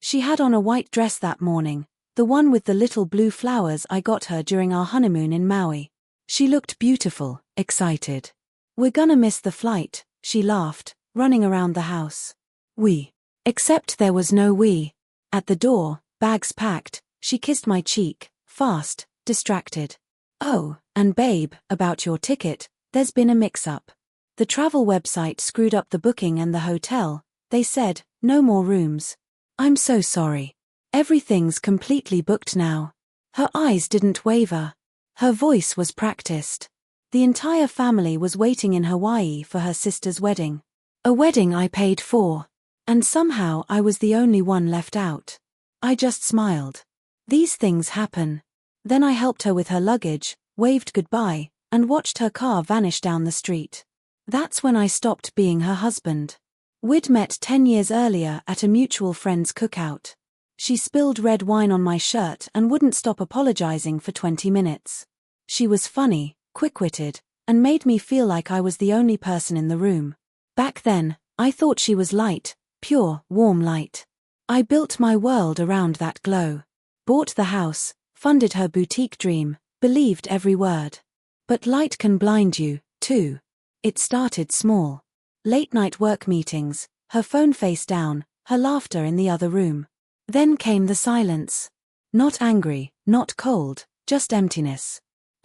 She had on a white dress that morning, the one with the little blue flowers I got her during our honeymoon in Maui. She looked beautiful, excited. "We're gonna miss the flight," she laughed, running around the house. Except there was no we. At the door, bags packed, she kissed my cheek, fast, distracted. "Oh, and babe, about your ticket, there's been a mix-up. The travel website screwed up the booking and the hotel. They said, no more rooms. I'm so sorry. Everything's completely booked now." Her eyes didn't waver. Her voice was practiced. The entire family was waiting in Hawaii for her sister's wedding. A wedding I paid for. And somehow I was the only one left out. I just smiled. These things happen. Then I helped her with her luggage, waved goodbye, and watched her car vanish down the street. That's when I stopped being her husband. We'd met 10 years earlier at a mutual friend's cookout. She spilled red wine on my shirt and wouldn't stop apologizing for 20 minutes. She was funny, quick-witted, and made me feel like I was the only person in the room. Back then, I thought she was light, pure, warm light. I built my world around that glow. Bought the house, funded her boutique dream, believed every word. But light can blind you, too. It started small. Late-night work meetings, her phone face down, her laughter in the other room. Then came the silence. Not angry, not cold, just emptiness.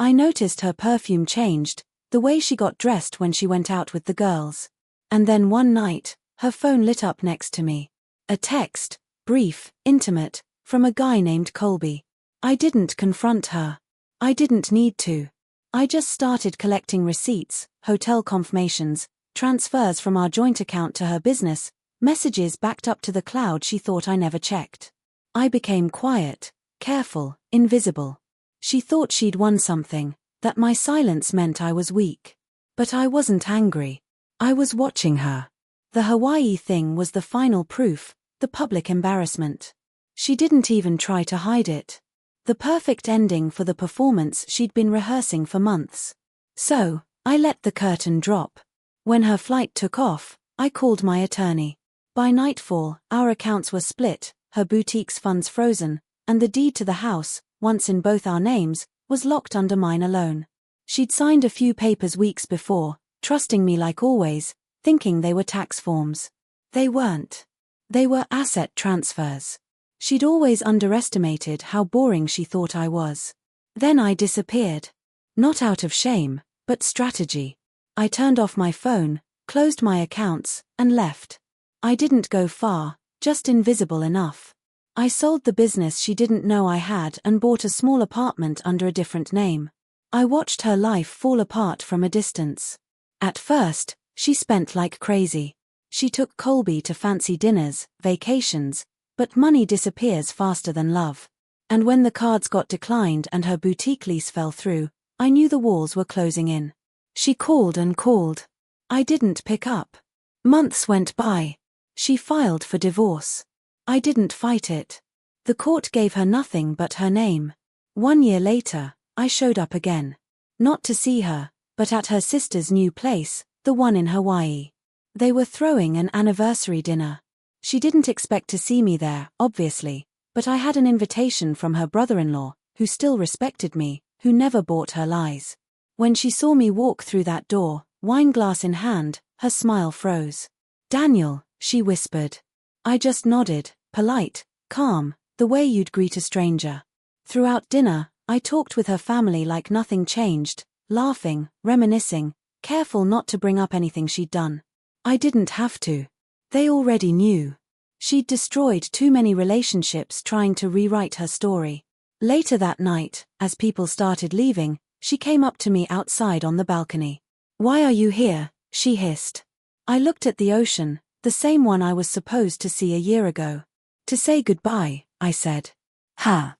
I noticed her perfume changed, the way she got dressed when she went out with the girls. And then one night, her phone lit up next to me. A text, brief, intimate, from a guy named Colby. I didn't confront her. I didn't need to. I just started collecting receipts, hotel confirmations, transfers from our joint account to her business, messages backed up to the cloud she thought I never checked. I became quiet, careful, invisible. She thought she'd won something, that my silence meant I was weak. But I wasn't angry. I was watching her. The Hawaii thing was the final proof, the public embarrassment. She didn't even try to hide it. The perfect ending for the performance she'd been rehearsing for months. So, I let the curtain drop. When her flight took off, I called my attorney. By nightfall, our accounts were split, her boutique's funds frozen, and the deed to the house, once in both our names, was locked under mine alone. She'd signed a few papers weeks before, trusting me like always, thinking they were tax forms. They weren't. They were asset transfers. She'd always underestimated how boring she thought I was. Then I disappeared. Not out of shame, but strategy. I turned off my phone, closed my accounts, and left. I didn't go far, just invisible enough. I sold the business she didn't know I had and bought a small apartment under a different name. I watched her life fall apart from a distance. At first, she spent like crazy. She took Colby to fancy dinners, vacations, but money disappears faster than love. And when the cards got declined and her boutique lease fell through, I knew the walls were closing in. She called and called. I didn't pick up. Months went by. She filed for divorce. I didn't fight it. The court gave her nothing but her name. 1 year later, I showed up again. Not to see her, but at her sister's new place, the one in Hawaii. They were throwing an anniversary dinner. She didn't expect to see me there, obviously, but I had an invitation from her brother-in-law, who still respected me, who never bought her lies. When she saw me walk through that door, wine glass in hand, her smile froze. "Daniel," she whispered. I just nodded, polite, calm, the way you'd greet a stranger. Throughout dinner, I talked with her family like nothing changed, laughing, reminiscing, careful not to bring up anything she'd done. I didn't have to. They already knew. She'd destroyed too many relationships trying to rewrite her story. Later that night, as people started leaving, she came up to me outside on the balcony. "Why are you here?" she hissed. I looked at the ocean, the same one I was supposed to see a year ago. "To say goodbye," I said. "Ha."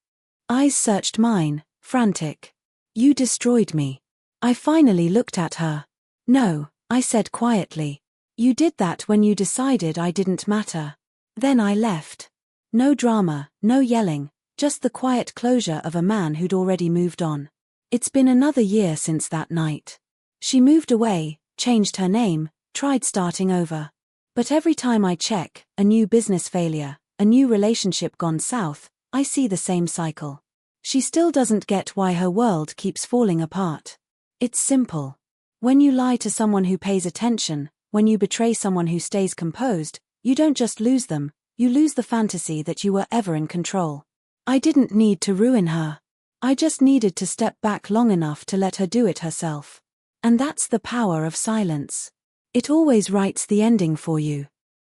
Eyes searched mine, frantic. "You destroyed me." I finally looked at her. "No," I said quietly. "You did that when you decided I didn't matter." Then I left. No drama, no yelling, just the quiet closure of a man who'd already moved on. It's been another year since that night. She moved away, changed her name, tried starting over. But every time I check, a new business failure, a new relationship gone south, I see the same cycle. She still doesn't get why her world keeps falling apart. It's simple. When you lie to someone who pays attention, when you betray someone who stays composed, you don't just lose them, you lose the fantasy that you were ever in control. I didn't need to ruin her. I just needed to step back long enough to let her do it herself. And that's the power of silence. It always writes the ending for you.